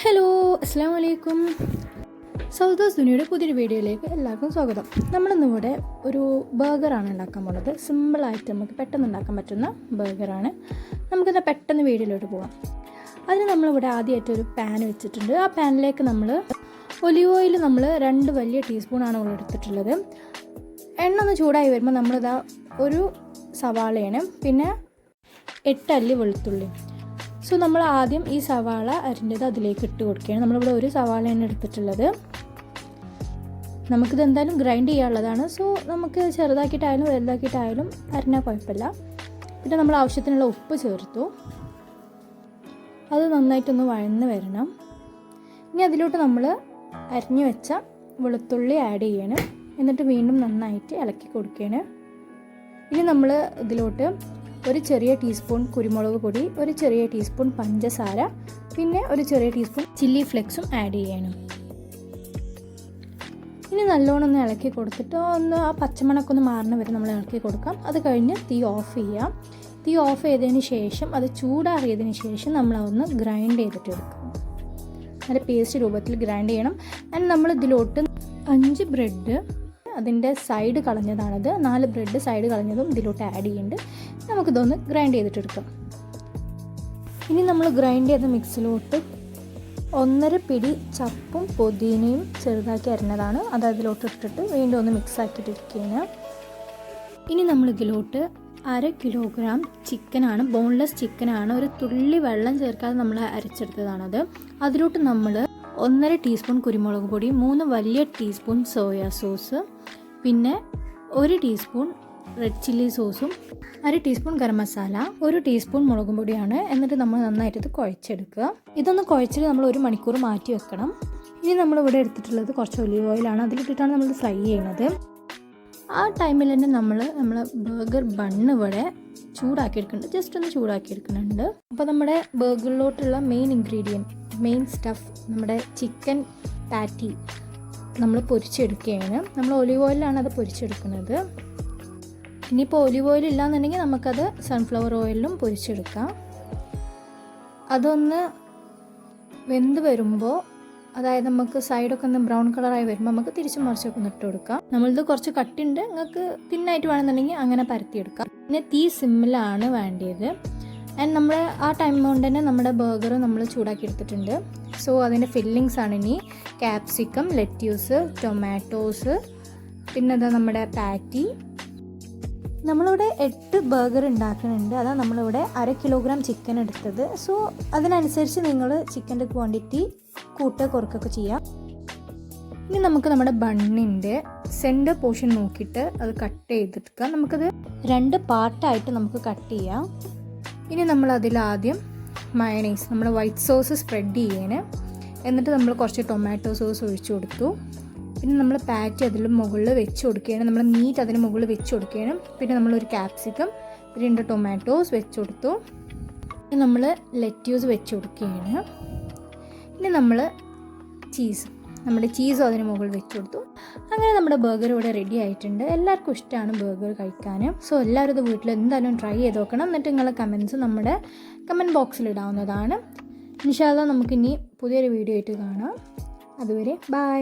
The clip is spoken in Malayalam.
ഹലോ അസ്സലാമു അലൈക്കും. സൗദാസ് ദുനിയയുടെ പുതിയൊരു വീഡിയോയിലേക്ക് എല്ലാവർക്കും സ്വാഗതം. നമ്മളിന്നിവിടെ ഒരു ബർഗറാണ് ഉണ്ടാക്കാൻ പോകുന്നത്. സിമ്പിളായിട്ട് നമുക്ക് പെട്ടെന്ന് ഉണ്ടാക്കാൻ പറ്റുന്ന ബർഗറാണ്. നമുക്കിത് പെട്ടെന്ന് വീഡിയോയിലോട്ട് പോകാം. അതിന് നമ്മളിവിടെ ആദ്യമായിട്ട് ഒരു പാൻ വെച്ചിട്ടുണ്ട്. ആ പാനിലേക്ക് നമ്മൾ ഒലിവ് ഓയിൽ 2 വലിയ ടീസ്പൂണാണ് ഇവിടെ എടുത്തിട്ടുള്ളത്. എണ്ണ ഒന്ന് ചൂടായി വരുമ്പോൾ നമ്മളിതാ ഒരു സവാളയാണ്, പിന്നെ 8 അല്ലി വെളുത്തുള്ളി. സോ നമ്മൾ ആദ്യം ഈ സവാള അരിഞ്ഞത് അതിലേക്ക് ഇട്ട് കൊടുക്കുകയാണ്. നമ്മളിവിടെ ഒരു സവാളയാണ് എടുത്തിട്ടുള്ളത്. നമുക്കിത് എന്തായാലും ഗ്രൈൻഡ് ചെയ്യാനുള്ളതാണ്. സോ നമുക്ക് ചെറുതാക്കിയിട്ടായാലും വലുതാക്കിയിട്ടായാലും അരിഞ്ഞാൽ കുഴപ്പമില്ല. പിന്നെ നമ്മൾ ആവശ്യത്തിനുള്ള ഉപ്പ് ചേർത്തു. അത് നന്നായിട്ടൊന്ന് വഴന്ന് വരണം. ഇനി അതിലോട്ട് നമ്മൾ അരിഞ്ഞു വെച്ച വെളുത്തുള്ളി ആഡ് ചെയ്യണം. എന്നിട്ട് വീണ്ടും നന്നായിട്ട് ഇളക്കി കൊടുക്കുകയാണ്. ഇനി നമ്മൾ ഇതിലോട്ട് ഒരു ചെറിയ ടീസ്പൂൺ കുരുമുളക് പൊടി, ഒരു ചെറിയ ടീസ്പൂൺ പഞ്ചസാര, പിന്നെ ഒരു ചെറിയ ടീസ്പൂൺ ചില്ലി ഫ്ലേക്സും ആഡ് ചെയ്യണം. ഇനി നല്ലോണം ഒന്ന് ഇളക്കി കൊടുത്തിട്ട് ആ പച്ചമണമൊക്കെ ഒന്ന് മാറുന്ന വരെ നമ്മൾ ഇളക്കി കൊടുക്കാം. അത് കഴിഞ്ഞ് തീ ഓഫ് ചെയ്യാം. തീ ഓഫ് ചെയ്തതിന് ശേഷം അത് ചൂടാറിയതിന് ശേഷം നമ്മളതൊന്ന് ഗ്രൈൻഡ് ചെയ്തിട്ട് എടുക്കാം. നല്ല പേസ്റ്റ് രൂപത്തിൽ ഗ്രൈൻഡ് ചെയ്യണം. ആൻഡ് നമ്മൾ ഇതിലോട്ട് 5 ബ്രെഡ്, അതിൻ്റെ സൈഡ് കളഞ്ഞതാണത്, 4 ബ്രെഡ് സൈഡ് കളഞ്ഞതും ഇതിലോട്ട് ആഡ് ചെയ്യുന്നുണ്ട്. നമുക്കിതൊന്ന് ഗ്രൈൻഡ് ചെയ്തിട്ടെടുക്കാം. ഇനി നമ്മൾ ഗ്രൈൻഡ് ചെയ്ത മിക്സിലോട്ട് 1.5 പിടി ചപ്പും പുതിനയും ചെറുതാക്കി അരിഞ്ഞതാണ്, അത് അതിലോട്ട് ഇട്ടിട്ട് വീണ്ടും ഒന്ന് മിക്സ് ആക്കിയിട്ടിരിക്കുകയാണ്. ഇനി നമ്മളിതിലോട്ട് 1/2 കിലോഗ്രാം ചിക്കനാണ്, ബോൺലെസ് ചിക്കനാണ്, ഒരു തുള്ളി വെള്ളം ചേർക്കാതെ നമ്മൾ അരച്ചെടുത്തതാണത്. അതിലോട്ട് നമ്മൾ 1.5 ടീസ്പൂൺ കുരുമുളക് പൊടി, 3 വലിയ ടീസ്പൂൺ സോയ സോസ്, പിന്നെ 1 ടീസ്പൂൺ റെഡ് ചില്ലി സോസും, 1/2 ടീസ്പൂൺ ഗരമസാല, 1 ടീസ്പൂൺ മുളകും പൊടിയാണ്. എന്നിട്ട് നമ്മൾ നന്നായിട്ട് ഇത് കുഴച്ചെടുക്കുക. ഇതൊന്ന് കുഴച്ചിട്ട് നമ്മൾ 1 മണിക്കൂർ മാറ്റി വെക്കണം. ഇനി നമ്മളിവിടെ എടുത്തിട്ടുള്ളത് കുറച്ച് ഒലിവ് ഓയിലാണ്, അതിലിട്ടിട്ടാണ് നമ്മൾ ഫ്രൈ ചെയ്യുന്നത്. ആ ടൈമിൽ തന്നെ നമ്മൾ ബർഗർ ബണ്ണ് ഇവിടെ ചൂടാക്കിയെടുക്കുന്നുണ്ട്, ജസ്റ്റ് ഒന്ന് ചൂടാക്കിയെടുക്കുന്നുണ്ട്. അപ്പോൾ നമ്മുടെ ബർഗറിലോട്ടുള്ള മെയിൻ ഇൻഗ്രീഡിയൻറ്റ്, മെയിൻ സ്റ്റഫ്, നമ്മുടെ ചിക്കൻ പാറ്റി നമ്മൾ പൊരിച്ചെടുക്കുകയാണ്. നമ്മൾ ഒലിവ് ഓയിലാണ് അത് പൊരിച്ചെടുക്കുന്നത്. ഇനിയിപ്പോൾ ഒലിവ് ഓയിൽ ഇല്ലാന്നുണ്ടെങ്കിൽ നമുക്കത് സൺഫ്ലവർ ഓയിലും പൊരിച്ചെടുക്കാം. അതൊന്ന് വെന്ത് വരുമ്പോൾ, അതായത് നമുക്ക് സൈഡൊക്കെ ഒന്ന് ബ്രൗൺ കളറായി വരുമ്പോൾ നമുക്ക് തിരിച്ചും മറിച്ചൊക്കെ ഒന്ന് ഇട്ട് കൊടുക്കാം. നമ്മളിത് കുറച്ച് കട്ടിയുണ്ട്, നിങ്ങൾക്ക് തിന്നായിട്ട് വേണമെന്നുണ്ടെങ്കിൽ അങ്ങനെ പരത്തിയെടുക്കാം. പിന്നെ തീ സിമ്മിലാണ് വേണ്ടിയത്. ആൻഡ് നമ്മൾ ആ ടൈം കൊണ്ട് തന്നെ നമ്മുടെ ബർഗർ നമ്മൾ ചൂടാക്കി എടുത്തിട്ടുണ്ട്. സോ അതിൻ്റെ ഫില്ലിങ്സ് ആണ് ഇനി ക്യാപ്സിക്കം, ലെറ്റ്യൂസ്, ടൊമാറ്റോസ്, പിന്നെ അതാ നമ്മുടെ പാറ്റി. നമ്മളിവിടെ 8 ബർഗർ ഉണ്ടാക്കുന്നുണ്ട്. അതാണ് നമ്മളിവിടെ 1/2 കിലോഗ്രാം ചിക്കൻ എടുത്തത്. സോ അതിനനുസരിച്ച് നിങ്ങൾ ചിക്കൻ്റെ ക്വാണ്ടിറ്റി കുറയ്ക്കൊക്കെ ചെയ്യാം. ഇനി നമുക്ക് നമ്മുടെ ബണ്ണിൻ്റെ സെൻറ്റർ പോർഷൻ നോക്കിയിട്ട് അത് കട്ട് ചെയ്തെടുക്കാം. നമുക്കത് 2 പാർട്ടായിട്ട് നമുക്ക് കട്ട് ചെയ്യാം. ഇനി നമ്മൾ അതിലാദ്യം മയണൈസ്, നമ്മൾ വൈറ്റ് സോസ് സ്പ്രെഡ് ചെയ്യണം. എന്നിട്ട് നമ്മൾ കുറച്ച് ടൊമാറ്റോ സോസ് ഒഴിച്ചു കൊടുത്തു. പിന്നെ നമ്മൾ പാറ്റി അതിൽ മുകളിൽ വെച്ച് കൊടുക്കുകയാണ്, നമ്മൾ മീറ്റ് അതിന് മുകളിൽ വെച്ച് കൊടുക്കുകയാണ്. പിന്നെ നമ്മളൊരു ക്യാപ്സിക്കം, 2 ടൊമാറ്റോസ് വെച്ച് കൊടുത്തു. പിന്നെ നമ്മൾ ലെറ്റ്യൂസ് വെച്ച് കൊടുക്കുകയാണ്. പിന്നെ നമ്മൾ നമ്മുടെ ചീസും അതിന് മുകളിൽ വെച്ച് കൊടുത്തു. അങ്ങനെ നമ്മുടെ ബർഗർ ഇവിടെ റെഡി ആയിട്ടുണ്ട്. എല്ലാവർക്കും ഇഷ്ടമാണ് ബർഗർ കഴിക്കാൻ. സോ എല്ലാവരും ഇത് വീട്ടിൽ എന്തായാലും ട്രൈ ചെയ്ത് നോക്കണം. എന്നിട്ട് നിങ്ങളുടെ കമൻറ്റ്സ് നമ്മുടെ കമൻറ്റ് ബോക്സിൽ ഇടാവുന്നതാണ്. ഇൻഷാ അല്ലാഹ് നമുക്കിനി പുതിയൊരു വീഡിയോ ആയിട്ട് കാണാം. അതുവരെ ബൈ.